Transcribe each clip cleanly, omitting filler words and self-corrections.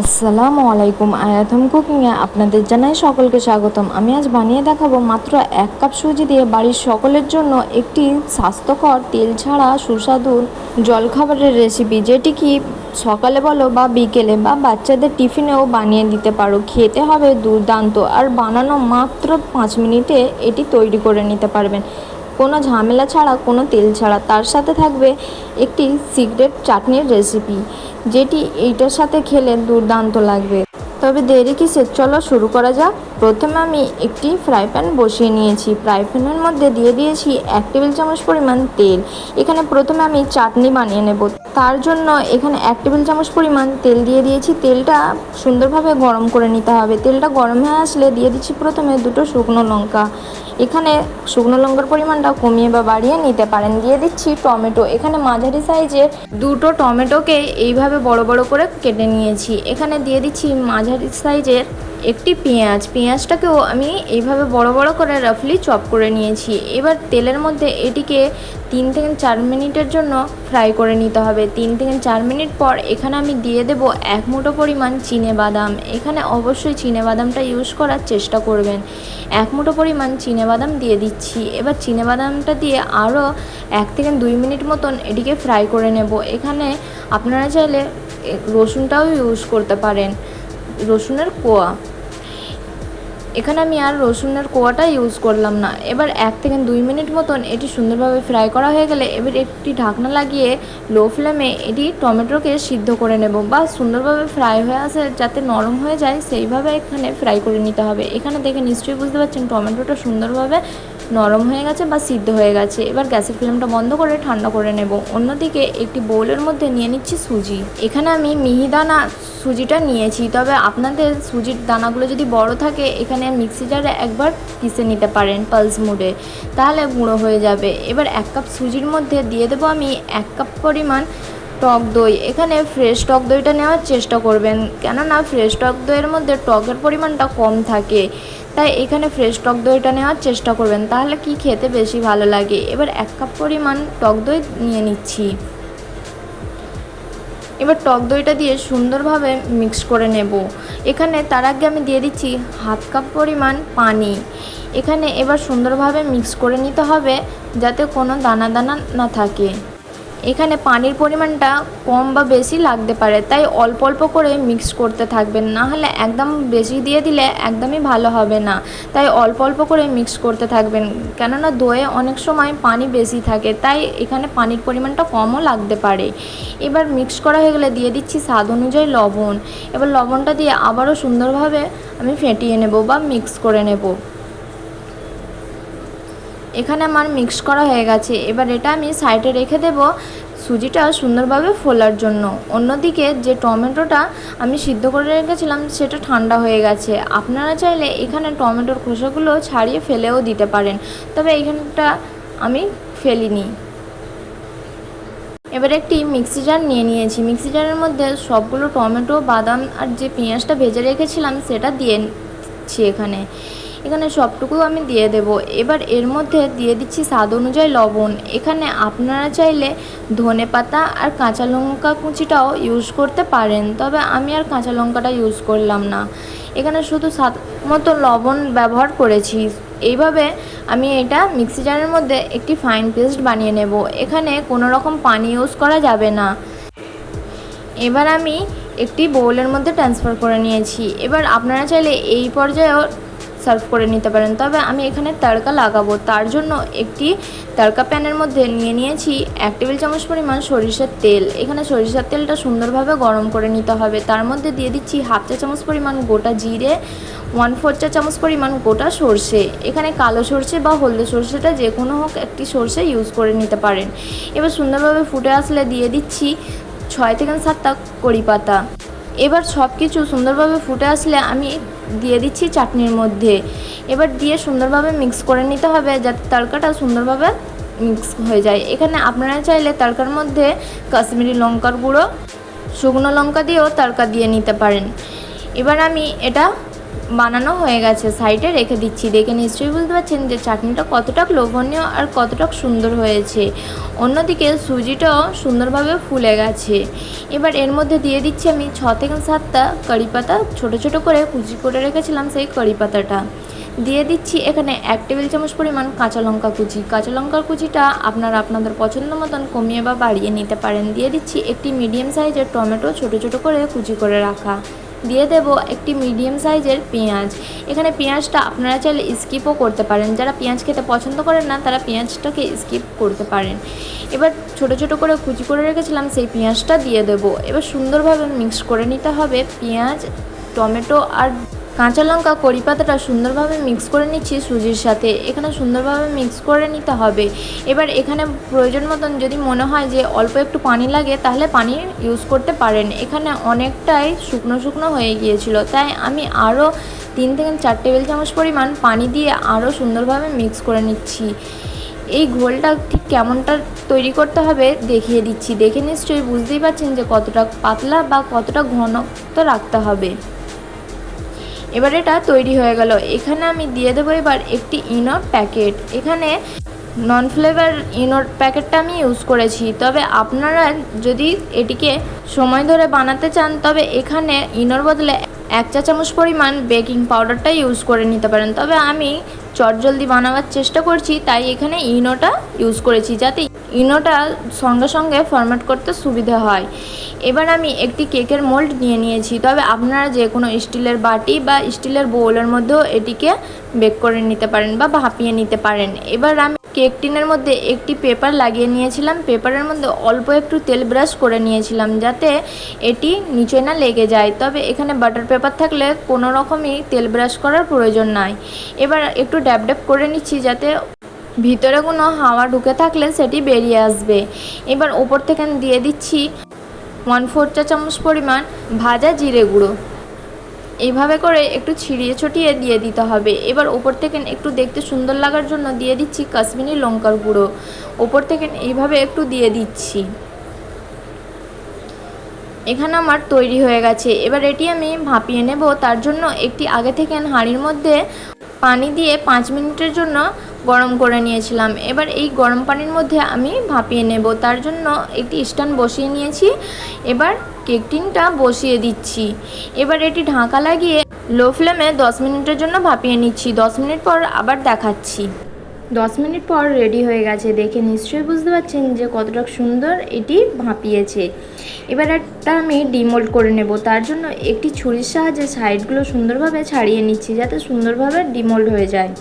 আসসালামু আলাইকুম। আয়াত হোম কুকিংয়ে আপনাদের জানাই সকলকে স্বাগতম। আমি আজ বানিয়ে দেখাবো মাত্র 1 কাপ সুজি দিয়ে বাড়ির সকলের জন্য একটি স্বাস্থ্যকর তেল ছাড়া সুস্বাদু জলখাবারের রেসিপি, যেটি কি সকালে বলো বা বিকেলে বা বাচ্চাদের টিফিনেও বানিয়ে দিতে পারো। খেতে হবে দুর্দান্ত, আর বানানো মাত্র 5 মিনিটে এটি তৈরি করে নিতে পারবেন, কোনো ঝামেলা ছাড়া, কোনো তেল ছাড়া। তার সাথে থাকবে একটি সিক্রেট চাটনির রেসিপি, যেটি এইটার সাথে খেলে দুর্দান্ত লাগবে। তবে দেরি কিসের, চলো শুরু করা যাক। প্রথমে আমি একটি ফ্রাই প্যান বসিয়ে নিয়েছি। ফ্রাই প্যানের মধ্যে দিয়ে দিয়েছি 1 টেবিল চামচ পরিমাণ তেল। এখানে প্রথমে আমি চাটনি বানিয়ে নেব, তার জন্য এখানে 1 টেবিল চামচ পরিমাণ তেল দিয়ে দিয়েছি। তেলটা সুন্দরভাবে গরম করে নিতে হবে। তেলটা গরম হয়ে আসলে দিয়ে দিচ্ছি প্রথমে 2টো শুকনো লঙ্কা। এখানে শুকনো লঙ্কার পরিমাণটা কমিয়ে বা বাড়িয়ে নিতে পারেন। দিয়ে দিচ্ছি টমেটো। এখানে মাঝারি সাইজের 2টো টমেটোকে এইভাবে বড় বড় করে কেটে নিয়েছি। এখানে দিয়ে দিচ্ছি মাঝারি সাইজের একটি পেঁয়াজটাকেও আমি এইভাবে বড় বড় করে রাফলি চপ করে নিয়েছি। এবার তেলের মধ্যে এটিকে 3 থেকে 4 মিনিটের জন্য ফ্রাই করে নিতে হবে। 3 থেকে 4 মিনিট পর এখানে আমি দিয়ে দেব 1 মুঠো পরিমাণ চিনেবাদাম। এখানে অবশ্যই চিনেবাদামটা ইউজ করার চেষ্টা করবেন। 1 মুঠো পরিমাণ চিনেবাদাম দিয়ে দিচ্ছি। এবার চিনেবাদামটা দিয়ে আরও 1 থেকে 2 মিনিট মতন এটিকে ফ্রাই করে নেব। এখানে আপনারা চাইলে রসুনটাও ইউজ করতে পারেন, রসুনের কোয়া। এখানে আমি আর রসুনের কোয়াটা ইউজ করলাম না। এবার 1 থেকে 2 মিনিট মতন এটি সুন্দরভাবে ফ্রাই করা হয়ে গেলে এবার একটি ঢাকনা লাগিয়ে লো ফ্লেমে এটি টমেটোকে সিদ্ধ করে নেব, বা সুন্দরভাবে ফ্রাই হয়ে আসে যাতে নরম হয়ে যায় সেইভাবে এখানে ফ্রাই করে নিতে হবে। এখানে দেখে নিশ্চয়ই বুঝতে পারছেন টমেটোটা সুন্দরভাবে নরম হয়ে গেছে বা সিদ্ধ হয়ে গেছে। এবার গ্যাসের ফ্লেমটা বন্ধ করে ঠান্ডা করে নেব। অন্যদিকে একটি বোলের মধ্যে নিয়ে নিচ্ছি সুজি। এখানে আমি মিহিদানা সুজিটা নিয়েছি, তবে আপনাদের সুজির দানাগুলো যদি বড় থাকে এখানে মিক্সি জারে একবার পিষে নিতে পারেন পালস মুডে, তাহলে গুঁড়ো হয়ে যাবে। এবার 1 কাপ সুজির মধ্যে দিয়ে দেবো আমি 1 কাপ পরিমাণ টক দই। এখানে ফ্রেশ টক দইটা নেওয়ার চেষ্টা করবেন, কেননা ফ্রেশ টক দইয়ের মধ্যে টকের পরিমাণটা কম থাকে, তাই এখানে ফ্রেশ টক দইটা নেওয়ার চেষ্টা করবেন, তাহলে কি খেতে বেশি ভালো লাগে। এবার 1 কাপ পরিমাণ টক দই নিয়ে নিচ্ছি। এবার টক দইটা দিয়ে সুন্দরভাবে মিক্স করে নেব। এখানে তার আগে আমি দিয়ে দিচ্ছি 1/2 কাপ পরিমাণ পানি। এখানে এবার সুন্দরভাবে মিক্স করে নিতে হবে যাতে কোনো দানা দানা না থাকে। এখানে পানির পরিমাণটা কম বা বেশি লাগতে পারে, তাই অল্প অল্প করে মিক্স করতে থাকবেন, না হলে একদম বেশি দিয়ে দিলে একদমই ভালো হবে না। তাই অল্প অল্প করে মিক্স করতে থাকবেন, কেননা দইয়ে অনেক সময় পানি বেশি থাকে, তাই এখানে পানির পরিমাণটা কমও লাগতে পারে। এবার মিক্স করা হয়ে গেলে দিয়ে দিচ্ছি স্বাদ অনুযায়ী লবণ। এবার লবণটা দিয়ে আবারও সুন্দরভাবে আমি ফেটিয়ে নেব বা মিক্স করে নেব। এখানে আমার মিক্স করা হয়ে গেছে। এবার এটা আমি সাইডে রেখে দেব সুজিটা সুন্দরভাবে ফোলার জন্য। অন্যদিকে যে টমেটোটা আমি সিদ্ধ করে রেখেছিলাম সেটা ঠান্ডা হয়ে গেছে। আপনারা চাইলে এখানে টমেটোর খোসাগুলো ছাড়িয়ে ফেলেও দিতে পারেন, তবে এইখানটা আমি ফেলিনি। এবার একটি মিক্সি জার নিয়ে নিয়েছি। মিক্সি জারের মধ্যে সবগুলো টমেটো, বাদাম আর যে পেঁয়াজটা ভেজে রেখেছিলাম সেটা দিয়ে দিচ্ছি। এখানে সবটুকু আমি দিয়ে দেব। এবার এর মধ্যে দিয়ে দিচ্ছি স্বাদ অনুযায়ী লবণ। এখানে আপনারা চাইলে ধনেপাতা আর কাঁচা লঙ্কা কুচিটাও ইউজ করতে পারেন, তবে আমি আর কাঁচা লঙ্কাটা ইউজ করলাম না। এখানে শুধু স্বাদ মতো লবণ ব্যবহার করেছি। এইভাবে আমি এটা মিক্সি জারের মধ্যে একটি ফাইন পেস্ট বানিয়ে নেব। এখানে কোনো রকম পানি ইউজ করা যাবে না। এবার আমি একটি বোলের মধ্যে ট্রান্সফার করে নিয়েছি। এবার আপনারা চাইলে এই পর্যায়েও সার্ভ করে নিতে পারেন, তবে আমি এখানে তারকা লাগাবো। তার জন্য একটি তারকা প্যানের মধ্যে নিয়ে নিয়েছি 1 টেবিল চামচ পরিমাণ সরিষার তেল। এখানে সরিষার তেলটা সুন্দরভাবে গরম করে নিতে হবে। তার মধ্যে দিয়ে দিচ্ছি 1/2 চা চামচ পরিমাণ গোটা জিরে, 1/4 চা চামচ পরিমাণ গোটা সর্ষে। এখানে কালো সর্ষে বা হলদে সর্ষেটা যে কোনো হোক একটি সর্ষে ইউজ করে নিতে পারেন। এবার সুন্দরভাবে ফুটে আসলে দিয়ে দিচ্ছি 6 থেকে 7টা কড়ি পাতা। এবার সব কিছু সুন্দরভাবে ফুটে আসলে আমি দিয়ে দিচ্ছি চাটনির মধ্যে। এবার দিয়ে সুন্দরভাবে মিক্স করে নিতে হবে যাতে তরকাটা সুন্দরভাবে মিক্স হয়ে যায়। এখানে আপনারা চাইলে তরকার মধ্যে কাশ্মীরি লঙ্কার গুঁড়ো, শুকনো লঙ্কা দিয়েও তরকা দিয়ে নিতে পারেন। এবার আমি এটা বানানো হয়ে গেছে, সাইডে রেখে দিচ্ছি। দেখে নিশ্চয়ই বুঝতে পারছেন যে চাটনিটা কতটা লোভনীয় আর কতটা সুন্দর হয়েছে। অন্যদিকে সুজিটাও সুন্দরভাবে ফুলে গেছে। এবার এর মধ্যে দিয়ে দিচ্ছি আমি 6 থেকে 7টা কারি পাতা, ছোটো ছোটো করে কুচি করে রেখেছিলাম সেই কারি পাতাটা। দিয়ে দিচ্ছি এখানে 1 টেবিল চামচ পরিমাণ কাঁচা লঙ্কা কুচি। কাঁচা লঙ্কার কুচিটা আপনারা আপনাদের পছন্দ মতন কমিয়ে বা বাড়িয়ে নিতে পারেন। দিয়ে দিচ্ছি একটি মিডিয়াম সাইজের টমেটো, ছোটো ছোটো করে কুচি করে রাখা। দিয়ে দেব একটি মিডিয়াম সাইজের পেঁয়াজ। এখানে পেঁয়াজটা আপনারা চাইলে স্কিপও করতে পারেন, যারা পেঁয়াজ খেতে পছন্দ করেন না তারা পেঁয়াজটাকে স্কিপ করতে পারেন। এবার ছোটো ছোটো করে কুচি করে রেখেছিলাম সেই পেঁয়াজটা দিয়ে দেব। এবার সুন্দরভাবে মিক্স করে নিতে হবে। পেঁয়াজ, টমেটো আর কাঁচা লঙ্কা, কড়ি পাতাটা সুন্দরভাবে মিক্স করে নিচ্ছি সুজির সাথে। এখানে সুন্দরভাবে মিক্স করে নিতে হবে। এবার এখানে প্রয়োজন মতন যদি মনে হয় যে অল্প একটু পানি লাগে তাহলে পানি ইউজ করতে পারেন। এখানে অনেকটাই শুকনো শুকনো হয়ে গিয়েছিল, তাই আমি আরও 3 থেকে 4 টেবিল চামচ পরিমাণ পানি দিয়ে আরও সুন্দরভাবে মিক্স করে নিচ্ছি। এই ঘোলটা ঠিক কেমনটা তৈরি করতে হবে দেখিয়ে দিচ্ছি। দেখে নিশ্চয়ই বুঝতেই পারছেন যে কতটা পাতলা বা কতটা ঘনত্ব রাখতে হবে। এবার এটা তৈরি হয়ে গেল। এখানে আমি দিয়ে দেবো এবার একটি ইনোর প্যাকেট। এখানে নন ফ্লেভার ইনোর প্যাকেটটা আমি ইউজ করেছি, তবে আপনারা যদি এটিকে সময় ধরে বানাতে চান তবে এখানে ইনোর বদলে 1 চা চামচ পরিমাণ বেকিং পাউডারটা ইউজ করে নিতে পারেন। তবে আমি চটজলদি বানাবার চেষ্টা করছি, তাই এখানে ইনোটা ইউজ করেছি, যাতে ইনোটা সঙ্গে সঙ্গে ফরম্যাট করতে সুবিধা হয়। এবার আমি একটি কেকের মোল্ড নিয়ে নিয়েছি, তবে আপনারা যে কোনো স্টিলের বাটি বা স্টিলের বোলের মধ্যেও এটিকে বেক করে নিতে পারেন বা ভাপিয়ে নিতে পারেন। এবার আমি কেক টিনের মধ্যে একটি পেপার লাগিয়ে নিয়েছিলাম। পেপারের মধ্যে অল্প একটু তেল ব্রাশ করে নিয়েছিলাম যাতে এটি নিচে না লেগে যায়। তবে এখানে বাটার পেপার থাকলে কোনো রকমই তেল ব্রাশ করার প্রয়োজন নাই। এবার একটু ড্যাব ড্যাব করে নিচ্ছি যাতে ভিতরে কোনো হাওয়া ঢুকে থাকলে সেটি বেরিয়ে আসবে। এবার ওপর থেকে দিয়ে দিচ্ছি 1/4 চা চামচ পরিমাণ ভাজা জিরে গুঁড়ো। এইভাবে করে একটু ছিটিয়ে ছটিয়ে দিয়ে দিতে হবে। এবার ওপর থেকে একটু দেখতে সুন্দর লাগার জন্য দিয়ে দিচ্ছি কাশ্মীরি লঙ্কার গুঁড়ো। ওপর থেকে এইভাবে একটু দিয়ে দিচ্ছি। এখানে আমার তৈরি হয়ে গেছে। এবার এটি আমি ভাপিয়ে নেব। তার জন্য একটি আগে থেকে হাঁড়ির মধ্যে পানি দিয়ে 5 মিনিটের জন্য গরম করে নিয়েছিলাম। এবার এই গরম পানির মধ্যে আমি ভাপিয়ে নেব। তার জন্য একটি স্ট্যান্ড বসিয়ে নিয়েছি। এবার কেক টিনটা বসিয়ে দিচ্ছি। এবার এটি ঢাকা লাগিয়ে লো ফ্লেমে 10 মিনিটের জন্য ভাপিয়ে নিচ্ছি। 10 মিনিট পর আবার দেখাচ্ছি। 10 মিনিট পর রেডি হয়ে গেছে। দেখে নিশ্চয়ই বুঝতে পারছেন যে কতটা সুন্দর এটি ভাপিয়েছে। এবার একটা আমি ডিমোল্ড করে নেব। তার জন্য একটি ছুরির সাহায্যে সাইডগুলো সুন্দরভাবে ছাড়িয়ে নিচ্ছি যাতে সুন্দরভাবে ডিমোল্ড হয়ে যায়।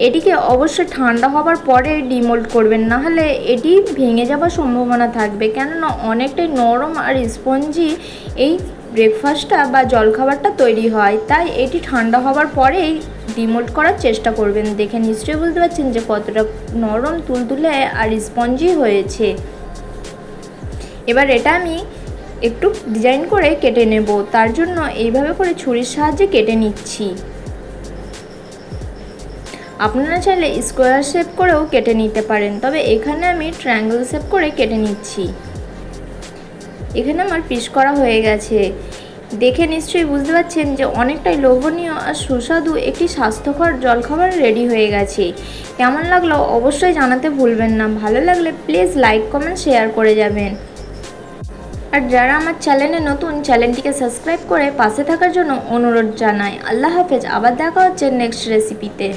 এটিকে অবশ্যই ঠান্ডা হবার পরে ডিমোল্ড করবেন, না হলে এটি ভেঙে যাওয়ার সম্ভাবনা থাকবে, কেননা অনেকটাই নরম আর স্পঞ্জি এই ব্রেকফাস্টটা বা জলখাবারটা তৈরি হয়। তাই এটি ঠান্ডা হবার পরেই ডিমোল্ড করার চেষ্টা করবেন। দেখে নিশ্চয়ই বুঝতে পারছেন যে কতটা নরম, তুলতুলে আর স্পঞ্জি হয়েছে। এবার এটা আমি একটু ডিজাইন করে কেটে নেব। তার জন্য এইভাবে করে ছুরির সাহায্যে কেটে নিচ্ছি। আপনারা চাইলে স্কোয়ার শেপ করেও কেটে নিতে পারেন, তবে এখানে আমি ট্রায়াঙ্গেল শেপ করে কেটে নিচ্ছি। এখানে আমার পিস করা হয়ে গেছে। দেখে নিশ্চয়ই বুঝতে পারছেন যে অনেকটাই লোভনীয় আর সুস্বাদু একটি স্বাস্থ্যকর জলখাবার রেডি হয়ে গেছে। কেমন লাগলো অবশ্যই জানাতে ভুলবেন না। ভালো লাগলে প্লিজ লাইক, কমেন্ট, শেয়ার করে যাবেন। আর যারা আমার চ্যানেলে নতুন, চ্যানেলটিকে সাবস্ক্রাইব করে পাশে থাকার জন্য অনুরোধ জানাই। আল্লাহ হাফেজ। আবার দেখা হচ্ছে নেক্সট রেসিপিতে।